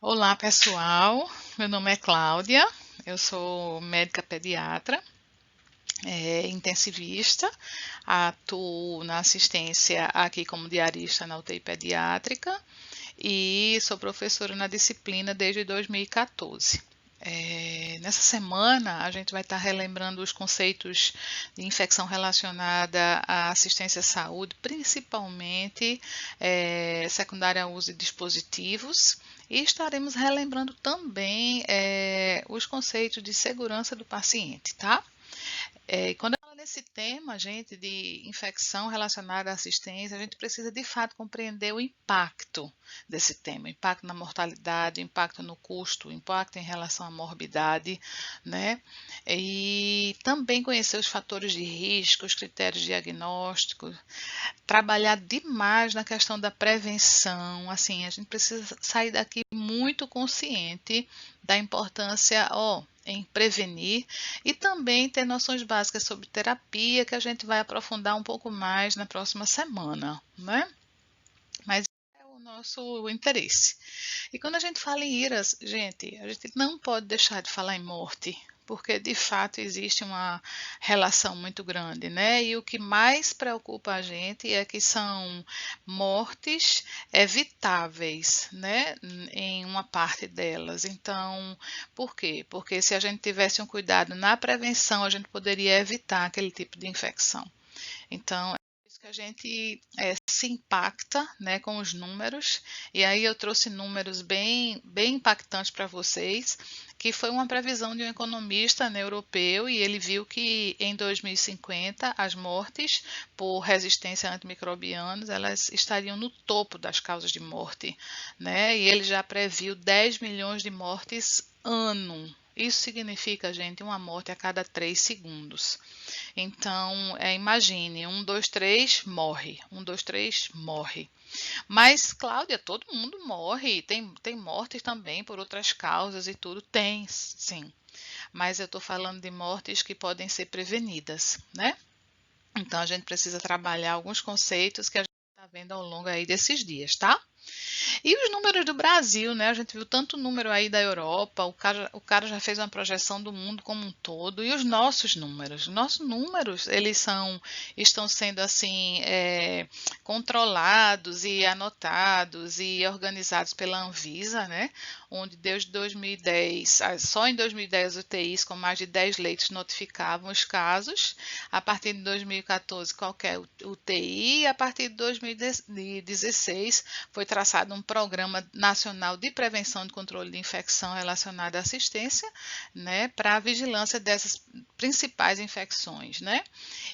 Olá, pessoal. Meu nome é Cláudia. Eu sou médica pediatra, intensivista. Atuo na assistência aqui como diarista na UTI pediátrica e sou professora na disciplina desde 2014. Nessa semana, a gente vai estar relembrando os conceitos de infecção relacionada à assistência à saúde, principalmente secundária ao uso de dispositivos, e estaremos relembrando também os conceitos de segurança do paciente, tá? Quando eu falo nesse tema, gente, de infecção relacionada à assistência, a gente precisa de fato compreender o impacto desse tema, o impacto na mortalidade, o impacto no custo, o impacto em relação à morbidade, né? E também conhecer os fatores de risco, os critérios diagnósticos, trabalhar demais na questão da prevenção. Assim, a gente precisa sair daqui muito consciente da importância, em prevenir e também ter noções básicas sobre terapia, que a gente vai aprofundar um pouco mais na próxima semana, né? Mas é o nosso interesse. E quando a gente fala em iras, gente, a gente não pode deixar de falar em morte, porque de fato existe uma relação muito grande, né? E o que mais preocupa a gente é que são mortes evitáveis, né? Em uma parte delas. Então, por quê? Porque se a gente tivesse um cuidado na prevenção, a gente poderia evitar aquele tipo de infecção. Então, é isso que a gente se impacta, né, com os números, e aí eu trouxe números bem impactantes para vocês, que foi uma previsão de um economista, né, europeu, e ele viu que em 2050 as mortes por resistência a antimicrobianos elas estariam no topo das causas de morte, né, e ele já previu 10 milhões de mortes ano. Isso significa, gente, uma morte a cada 3 segundos. Então, imagine, 2, 3, morre. 2, 3, morre. Mas, Cláudia, todo mundo morre. Tem mortes também por outras causas e tudo. Tem, sim. Mas eu estou falando de mortes que podem ser prevenidas, né? Então, a gente precisa trabalhar alguns conceitos que a gente está vendo ao longo aí desses dias, tá? E os números do Brasil, né? A gente viu tanto número aí da Europa, o cara já fez uma projeção do mundo como um todo, e os nossos números. Nossos números, estão sendo assim, controlados e anotados e organizados pela Anvisa, né? Onde desde 2010, só em 2010 UTIs com mais de 10 leitos notificavam os casos, a partir de 2014 qualquer UTI, e a partir de 2016 foi traçado um programa nacional de prevenção e controle de infecção relacionada à assistência, né, para a vigilância dessas principais infecções, né?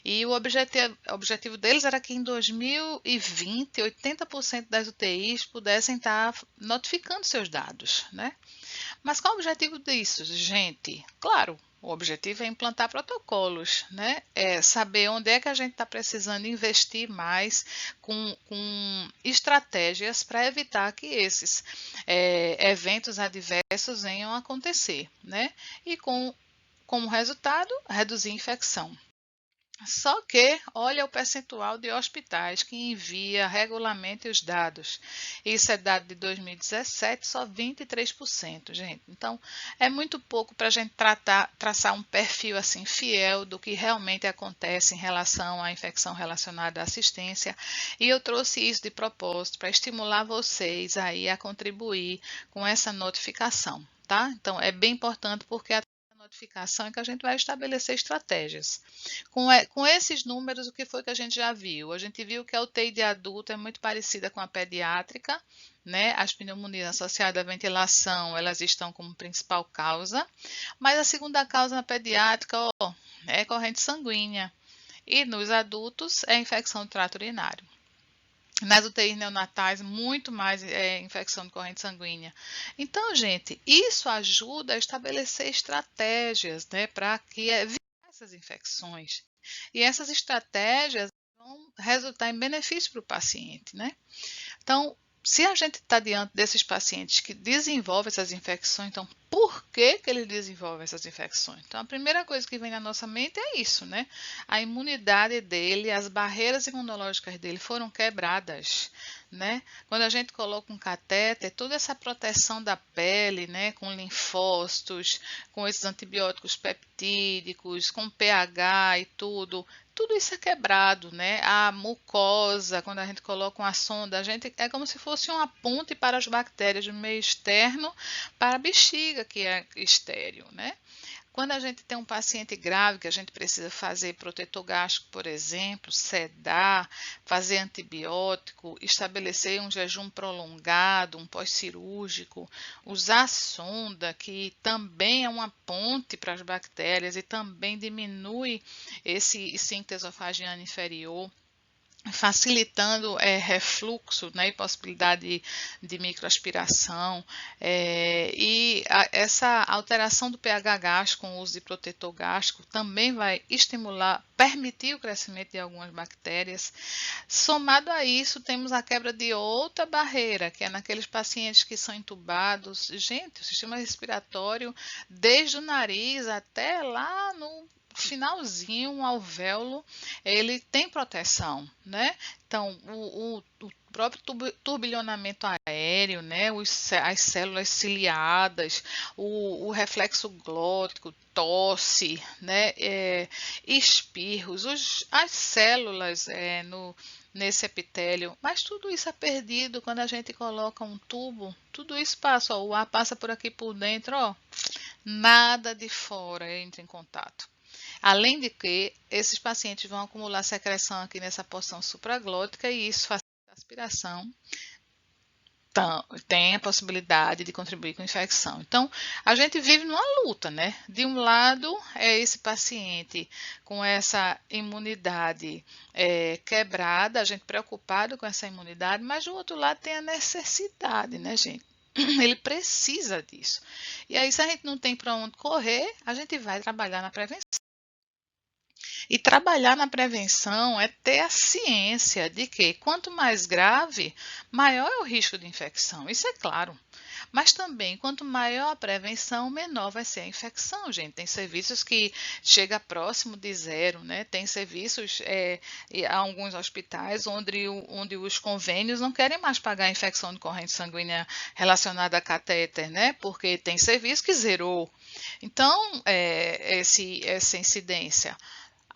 E o objetivo deles era que em 2020, 80% das UTIs pudessem estar notificando seus dados, né? Mas qual o objetivo disso, gente? Claro, o objetivo é implantar protocolos, né? É saber onde é que a gente está precisando investir mais com estratégias para evitar que esses eventos adversos venham a acontecer, né? E como resultado, reduzir a infecção. Só que olha o percentual de hospitais que envia regularmente os dados. Isso é dado de 2017, só 23%, gente. Então, é muito pouco para a gente traçar um perfil assim fiel do que realmente acontece em relação à infecção relacionada à assistência. E eu trouxe isso de propósito para estimular vocês aí a contribuir com essa notificação, tá? Então, é bem importante porque a notificação é que a gente vai estabelecer estratégias. Com esses números, o que foi que a gente já viu? A gente viu que a UTI de adulto é muito parecida com a pediátrica, né? As pneumonias associadas à ventilação, elas estão como principal causa, mas a segunda causa na pediátrica, é corrente sanguínea. E nos adultos é infecção do trato urinário. Nas UTIs neonatais, muito mais infecção de corrente sanguínea. Então, gente, isso ajuda a estabelecer estratégias, né, para que evitar essas infecções. E essas estratégias vão resultar em benefício para o paciente, né? Então, se a gente está diante desses pacientes que desenvolvem essas infecções, então, por que que ele desenvolve essas infecções. Então, a primeira coisa que vem na nossa mente é isso, né? A imunidade dele, as barreiras imunológicas dele foram quebradas, né? Quando a gente coloca um catéter, toda essa proteção da pele, né, com linfócitos, com esses antibióticos peptídicos, com pH e tudo isso é quebrado, né? A mucosa, quando a gente coloca uma sonda, a gente é como se fosse uma ponte para as bactérias do meio externo para a bexiga, que é estéril, né? Quando a gente tem um paciente grave que a gente precisa fazer protetor gástrico, por exemplo, sedar, fazer antibiótico, estabelecer um jejum prolongado, um pós-cirúrgico, usar sonda, que também é uma ponte para as bactérias e também diminui esse esfíncter esofagiano inferior, facilitando refluxo, né, e possibilidade de microaspiração, essa alteração do pH gástrico com o uso de protetor gástrico também vai estimular, permitir o crescimento de algumas bactérias. Somado a isso, temos a quebra de outra barreira, que é naqueles pacientes que são entubados. Gente, o sistema respiratório, desde o nariz até lá no finalzinho, um alvéolo, ele tem proteção, né? Então, o próprio turbilhonamento aéreo, né? As células ciliadas, o reflexo glótico, tosse, né? Espirros, as células nesse epitélio, mas tudo isso é perdido quando a gente coloca um tubo, tudo isso passa, ó, o ar passa por aqui por dentro, ó, nada de fora entra em contato. Além de que esses pacientes vão acumular secreção aqui nessa porção supraglótica e isso facilita a aspiração, tem a possibilidade de contribuir com a infecção. Então, a gente vive numa luta, né? De um lado é esse paciente com essa imunidade quebrada, a gente preocupado com essa imunidade, mas do outro lado tem a necessidade, né, gente? Ele precisa disso. E aí, se a gente não tem para onde correr, a gente vai trabalhar na prevenção. E trabalhar na prevenção é ter a ciência de que quanto mais grave, maior é o risco de infecção. Isso é claro. Mas também, quanto maior a prevenção, menor vai ser a infecção, gente. Tem serviços que chega próximo de zero, né? Tem serviços, há alguns hospitais onde os convênios não querem mais pagar a infecção de corrente sanguínea relacionada a catéter, né? Porque tem serviço que zerou. Então, essa incidência.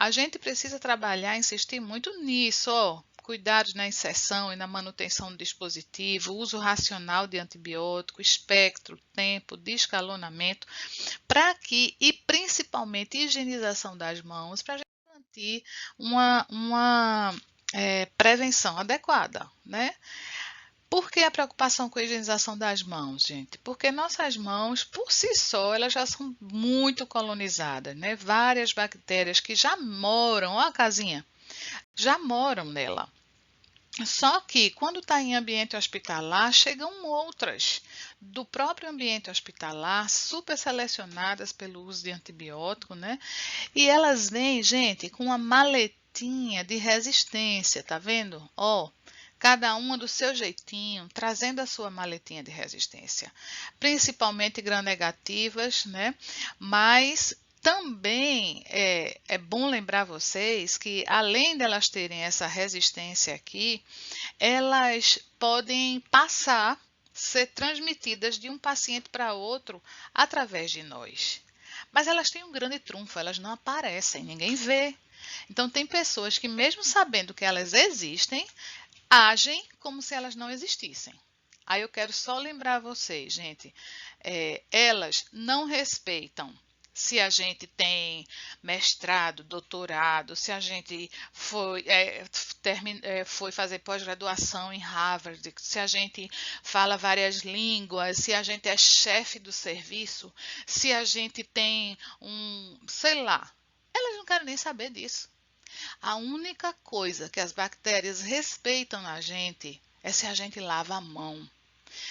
A gente precisa trabalhar, insistir muito nisso, ó. Cuidados na inserção e na manutenção do dispositivo, uso racional de antibiótico, espectro, tempo, descalonamento, para que, e principalmente higienização das mãos, para a gente garantir uma prevenção adequada, né? Por que a preocupação com a higienização das mãos, gente? Porque nossas mãos, por si só, elas já são muito colonizadas, né? Várias bactérias que já moram, ó a casinha, já moram nela. Só que quando está em ambiente hospitalar, chegam outras do próprio ambiente hospitalar, super selecionadas pelo uso de antibiótico, né? E elas vêm, gente, com uma maletinha de resistência, tá vendo? Ó, cada uma do seu jeitinho, trazendo a sua maletinha de resistência, principalmente gram-negativas, né? Mas também é bom lembrar vocês que, além delas terem essa resistência aqui, elas podem passar, ser transmitidas de um paciente para outro através de nós. Mas elas têm um grande trunfo, elas não aparecem, ninguém vê. Então, tem pessoas que, mesmo sabendo que elas existem, agem como se elas não existissem. Aí eu quero só lembrar vocês, gente, elas não respeitam se a gente tem mestrado, doutorado, se a gente foi fazer pós-graduação em Harvard, se a gente fala várias línguas, se a gente é chefe do serviço, se a gente tem sei lá, elas não querem nem saber disso. A única coisa que as bactérias respeitam na gente é se a gente lava a mão.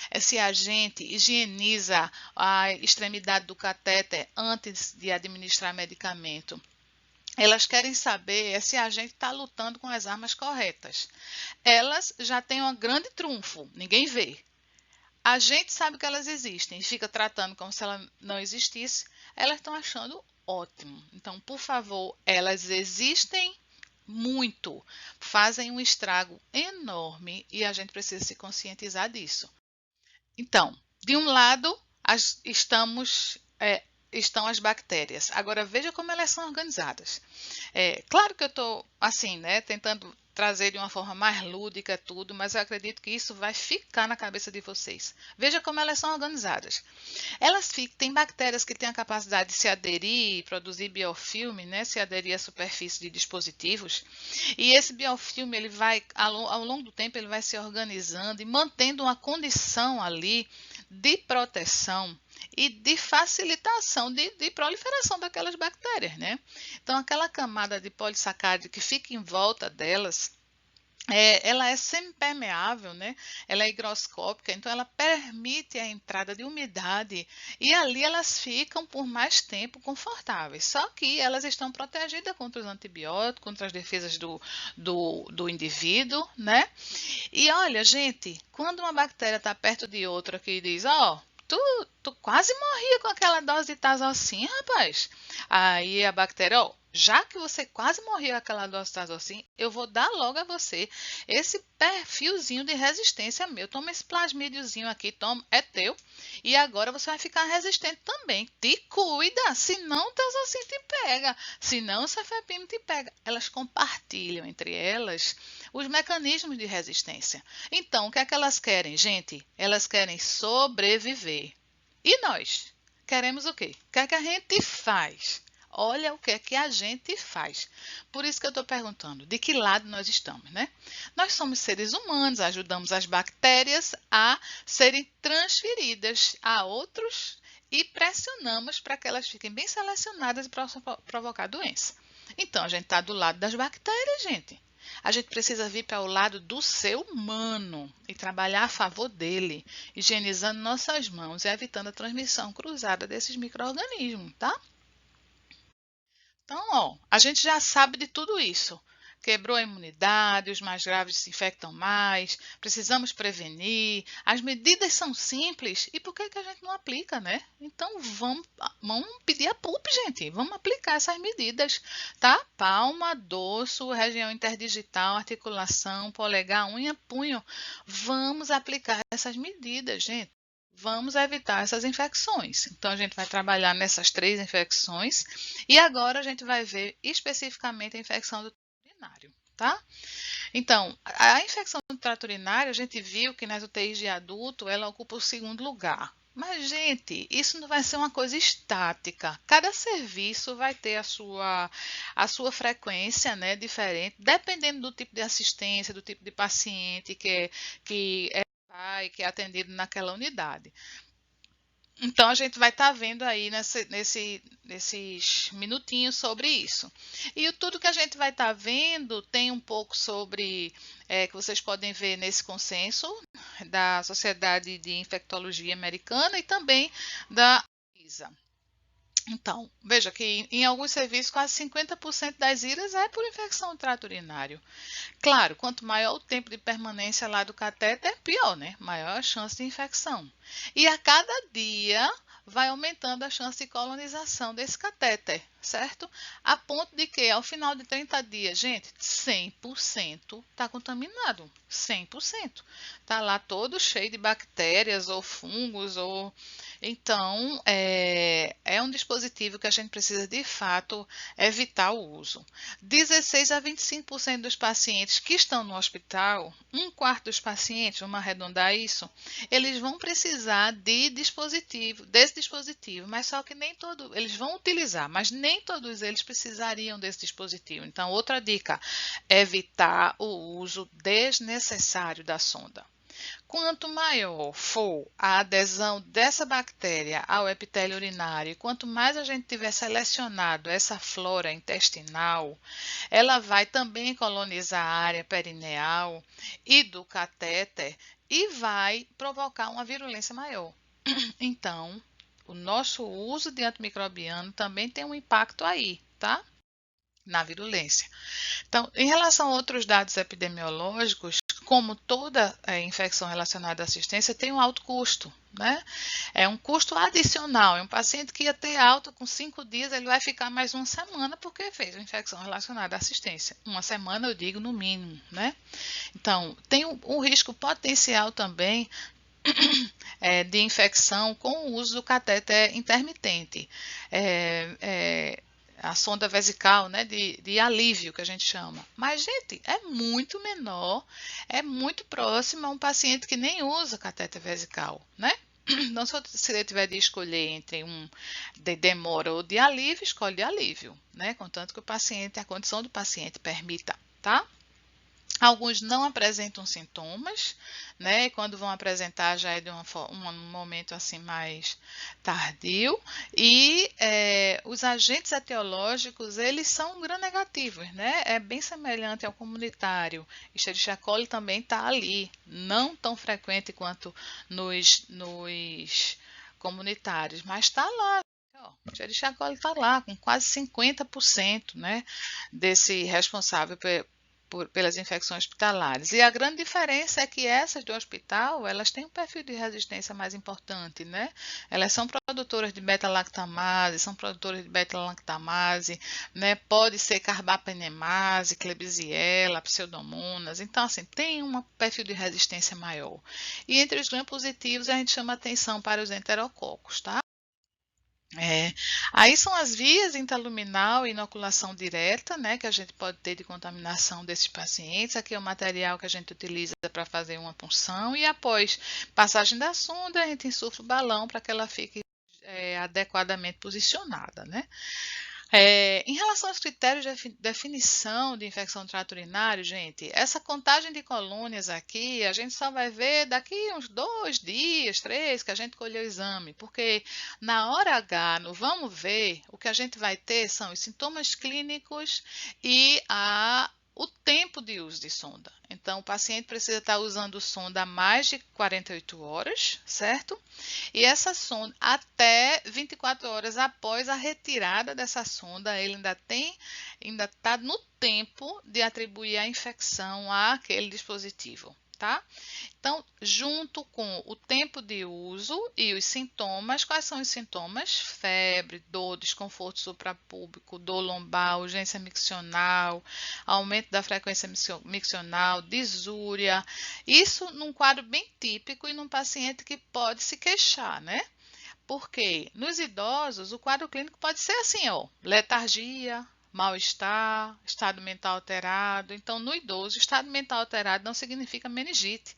É se a gente higieniza a extremidade do catéter antes de administrar medicamento. Elas querem saber se a gente está lutando com as armas corretas. Elas já têm um grande trunfo, ninguém vê. a gente sabe que elas existem e fica tratando como se ela não existisse, elas estão achando ótimo. Então, por favor, elas existem muito, fazem um estrago enorme e a gente precisa se conscientizar disso. Então, de um lado, estão as bactérias. Agora, veja como elas são organizadas. Claro que eu estou, assim, né, tentando trazer de uma forma mais lúdica tudo, mas eu acredito que isso vai ficar na cabeça de vocês. Veja como elas são organizadas. Tem bactérias que têm a capacidade de se aderir, produzir biofilme, né, se aderir à superfície de dispositivos, e esse biofilme ele vai, ao longo do tempo, ele vai se organizando e mantendo uma condição ali de proteção e de facilitação de proliferação daquelas bactérias, né? Então, aquela camada de polissacárido que fica em volta delas, ela é semipermeável, né? Ela é higroscópica, então ela permite a entrada de umidade e ali elas ficam por mais tempo confortáveis. Só que elas estão protegidas contra os antibióticos, contra as defesas do indivíduo, né? E olha, gente, quando uma bactéria está perto de outra que diz, ó, tu quase morria com aquela dose de Tazocin, rapaz. Aí a bactéria, ó, já que você quase morreu com aquela dose de Tazocin, eu vou dar logo a você esse perfilzinho de resistência meu. Toma esse plasmídiozinho aqui, toma, é teu. E agora você vai ficar resistente também. Te cuida, senão o Tazocin te pega, senão o cefepime te pega. Elas compartilham entre elas os mecanismos de resistência. Então, o que é que elas querem, gente? Elas querem sobreviver. E nós? Queremos o quê? O que é que a gente faz? Olha o que é que a gente faz. Por isso que eu estou perguntando, de que lado nós estamos, né? Nós somos seres humanos, ajudamos as bactérias a serem transferidas a outros e pressionamos para que elas fiquem bem selecionadas e possam provocar doença. Então, a gente está do lado das bactérias, gente. A gente precisa vir para o lado do ser humano e trabalhar a favor dele, higienizando nossas mãos e evitando a transmissão cruzada desses micro-organismos, tá? Então, ó, a gente já sabe de tudo isso. Quebrou a imunidade, os mais graves se infectam mais, precisamos prevenir. As medidas são simples e por que que a gente não aplica, né? Então vamos pedir a PUP, gente. Vamos aplicar essas medidas, tá? Palma, dorso, região interdigital, articulação, polegar, unha, punho. Vamos aplicar essas medidas, gente. Vamos evitar essas infecções. Então, a gente vai trabalhar nessas 3 infecções e agora a gente vai ver especificamente a infecção do trato urinário, tá? Então, a infecção do trato urinário, a gente viu que nas UTIs de adulto ela ocupa o 2º lugar. Mas, gente, isso não vai ser uma coisa estática. Cada serviço vai ter a sua frequência, né, diferente, dependendo do tipo de assistência, do tipo de paciente que é atendido naquela unidade. Então, a gente vai estar vendo aí nesses minutinhos sobre isso. E tudo que a gente vai estar vendo tem um pouco sobre, que vocês podem ver nesse consenso da Sociedade de Infectologia Americana e também da ISA. Então, veja que em alguns serviços quase 50% das idas é por infecção do trato urinário. Claro, quanto maior o tempo de permanência lá do catéter, pior, né? Maior a chance de infecção. E a cada dia vai aumentando a chance de colonização desse catéter, certo? A ponto de que ao final de 30 dias, gente, 100% está contaminado. 100%. Está lá todo cheio de bactérias ou fungos ou... Então, é um dispositivo que a gente precisa, de fato, evitar o uso. 16 a 25% dos pacientes que estão no hospital, 1/4 dos pacientes, vamos arredondar isso, eles vão precisar desse dispositivo, mas só que nem todos, eles vão utilizar, mas nem todos eles precisariam desse dispositivo. Então, outra dica, evitar o uso desnecessário da sonda. Quanto maior for a adesão dessa bactéria ao epitélio urinário, quanto mais a gente tiver selecionado essa flora intestinal, ela vai também colonizar a área perineal e do catéter e vai provocar uma virulência maior. Então, o nosso uso de antimicrobiano também tem um impacto aí, tá? Na virulência. Então, em relação a outros dados epidemiológicos, como toda infecção relacionada à assistência, tem um alto custo, né? É um custo adicional. É um paciente que ia ter alta com 5 dias, ele vai ficar mais uma semana porque fez uma infecção relacionada à assistência. Uma semana, eu digo, no mínimo, né? Então, tem um risco potencial também de infecção com o uso do catéter intermitente. A sonda vesical, né, de alívio, que a gente chama. Mas, gente, é muito menor, é muito próximo a um paciente que nem usa catéter vesical, né? Então, se ele tiver de escolher entre um de demora ou de alívio, escolhe de alívio, né? Contanto que a condição do paciente permita, tá? Alguns não apresentam sintomas, né? E quando vão apresentar já é de um momento assim mais tardio. E os agentes etiológicos, eles são gram-negativos, né? É bem semelhante ao comunitário. Escherichia coli também está ali, não tão frequente quanto nos comunitários, mas está lá. O Escherichia coli está lá, com quase 50%, né, desse responsável pelas infecções hospitalares. E a grande diferença é que essas do hospital, elas têm um perfil de resistência mais importante, né? Elas são produtoras de beta-lactamase, são produtoras de beta-lactamase, né? Pode ser carbapenemase, klebsiella, pseudomonas. Então, assim, tem um perfil de resistência maior. E entre os gram-positivos, a gente chama atenção para os enterococos, tá? Aí são as vias intraluminal e inoculação direta, né, que a gente pode ter de contaminação desses pacientes. Aqui é o material que a gente utiliza para fazer uma punção e após passagem da sonda, a gente insufla o balão para que ela fique adequadamente posicionada, né? Em relação aos critérios de definição de infecção do trato urinário, gente, essa contagem de colônias aqui, a gente só vai ver daqui uns 2 dias, 3, que a gente colheu o exame, porque na hora H, no vamos ver, o que a gente vai ter são os sintomas clínicos e o tempo de uso de sonda. Então, o paciente precisa estar usando sonda há mais de 48 horas, certo? E essa sonda, até 24 horas após a retirada dessa sonda, ele ainda está no tempo de atribuir a infecção àquele dispositivo, tá? Então, junto com o tempo de uso e os sintomas, quais são os sintomas? Febre, dor, desconforto suprapúbico, dor lombar, urgência miccional, aumento da frequência miccional, disúria. Isso num quadro bem típico e num paciente que pode se queixar, né? Porque nos idosos o quadro clínico pode ser assim, ó, letargia, mal-estar, estado mental alterado. Então, no idoso, estado mental alterado não significa meningite,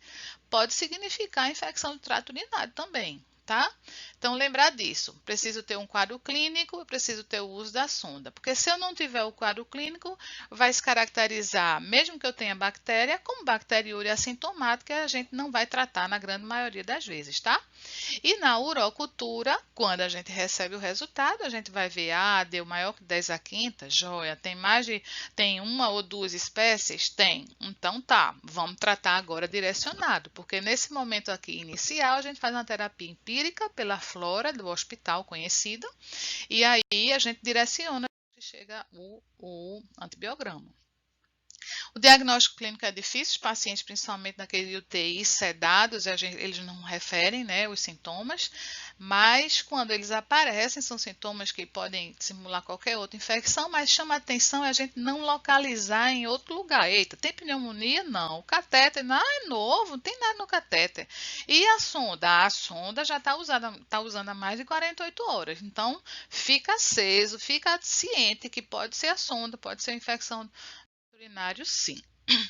pode significar infecção do trato urinário também, tá? Então, lembrar disso, preciso ter um quadro clínico, preciso ter o uso da sonda, porque se eu não tiver o quadro clínico, vai se caracterizar, mesmo que eu tenha bactéria, como bacteriúria assintomática, a gente não vai tratar na grande maioria das vezes, tá? E na urocultura, quando a gente recebe o resultado, a gente vai ver, deu maior que 10 a quinta, joia, tem uma ou duas espécies? Tem. Então tá, vamos tratar agora direcionado, porque nesse momento aqui inicial, a gente faz uma terapia empírica pela flora do hospital conhecida, e aí a gente direciona que chega o antibiograma. O diagnóstico clínico é difícil, os pacientes, principalmente naquele UTI sedados, eles não referem, né, os sintomas, mas quando eles aparecem, são sintomas que podem simular qualquer outra infecção, mas chama a atenção a gente não localizar em outro lugar. Eita, tem pneumonia? Não. O catéter, não, é novo, não tem nada no catéter. E a sonda? A sonda já está usando há mais de 48 horas. Então, fica aceso, fica ciente que pode ser a sonda, pode ser a infecção urinário, sim.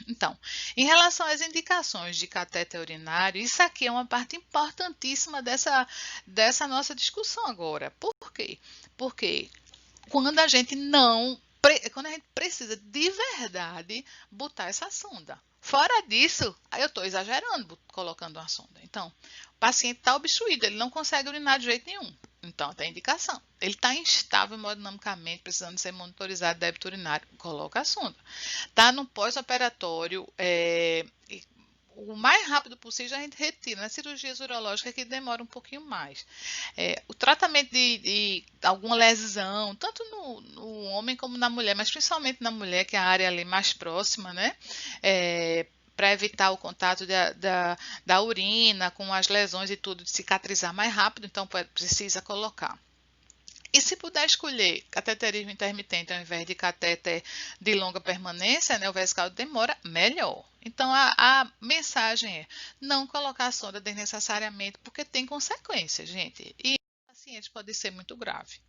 Então, em relação às indicações de catéter urinário, isso aqui é uma parte importantíssima dessa nossa discussão agora. Por quê? Porque quando a gente precisa de verdade botar essa sonda. Fora disso, aí eu estou exagerando colocando uma sonda. Então, o paciente está obstruído, ele não consegue urinar de jeito nenhum. Então, tem indicação. Ele está instável hemodinamicamente, precisando ser monitorizado débito urinário, coloca a sonda. Está no pós-operatório, o mais rápido possível a gente retira. Nas cirurgias urológicas que demora um pouquinho mais. O tratamento de alguma lesão, tanto no homem como na mulher, mas principalmente na mulher, que é a área ali mais próxima, né? para evitar o contato da urina com as lesões e tudo, de cicatrizar mais rápido, então precisa colocar. E se puder escolher cateterismo intermitente ao invés de catéter de longa permanência, né, o vesical de demora, melhor. Então, a mensagem é não colocar a sonda desnecessariamente, porque tem consequências, gente. E o paciente pode ser muito grave.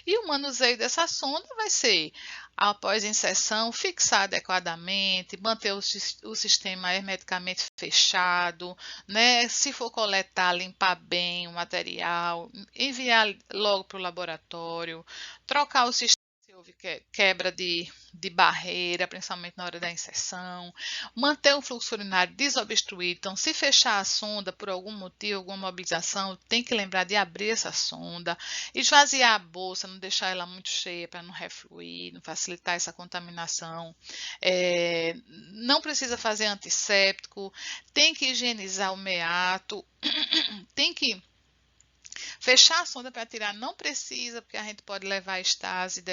E o manuseio dessa sonda vai ser, após inserção, fixar adequadamente, manter o sistema hermeticamente fechado, né? Se for coletar, limpar bem o material, enviar logo para o laboratório, trocar o sistema se houve quebra de barreira, principalmente na hora da inserção, manter o fluxo urinário desobstruído. Então, se fechar a sonda por algum motivo, alguma mobilização, tem que lembrar de abrir essa sonda, esvaziar a bolsa, não deixar ela muito cheia para não refluir, não facilitar essa contaminação. Não precisa fazer antisséptico, tem que higienizar o meato, tem que fechar a sonda para tirar, não precisa, porque a gente pode levar a estase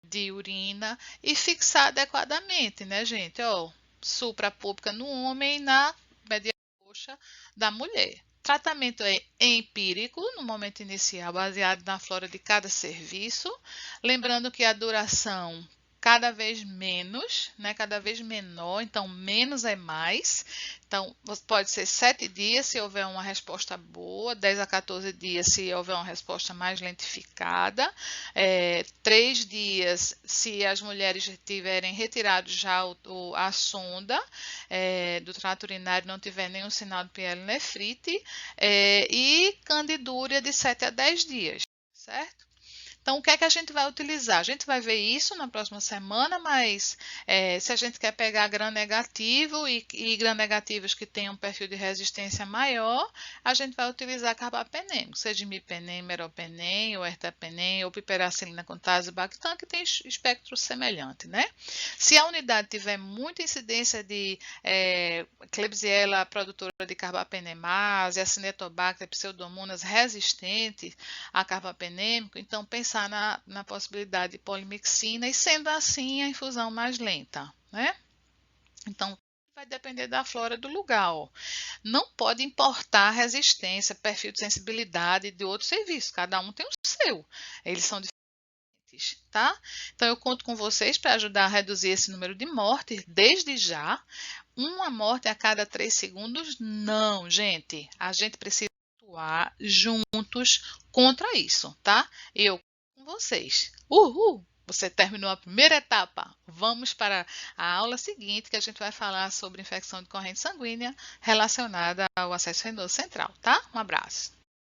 de urina e fixar adequadamente, né, gente? Ó, suprapúbica no homem e na média coxa da mulher. Tratamento é empírico, no momento inicial, baseado na flora de cada serviço. Lembrando que a duração cada vez menos, né? Cada vez menor, então menos é mais. Então, pode ser 7 dias se houver uma resposta boa, 10 a 14 dias se houver uma resposta mais lentificada, 3 dias se as mulheres tiverem retirado já a sonda do trato urinário, não tiver nenhum sinal de pielonefrite, e candidúria de 7 a 10 dias, certo? Então, o que é que a gente vai utilizar? A gente vai ver isso na próxima semana, mas se a gente quer pegar gram-negativo e gram-negativos que tenham um perfil de resistência maior, a gente vai utilizar carbapenem, seja imipenem, meropenem, ou ertapenem, ou piperacilina com tazobactam, que tem espectro semelhante, né? Se a unidade tiver muita incidência de Klebsiella produtora de carbapenemase, Acinetobacter, pseudomonas resistentes a carbapenêmico, então pensar na possibilidade de polimixina e sendo assim a infusão mais lenta, né? Então vai depender da flora do lugar, ó. Não pode importar resistência, perfil de sensibilidade de outro serviço, cada um tem o seu, eles são diferentes, tá? Então eu conto com vocês para ajudar a reduzir esse número de mortes desde já. Uma morte a cada 3 segundos, não, gente, a gente precisa atuar juntos contra isso, tá? Eu com vocês. Uhul! Você terminou a primeira etapa. Vamos para a aula seguinte, que a gente vai falar sobre infecção de corrente sanguínea relacionada ao acesso venoso central, tá? Um abraço.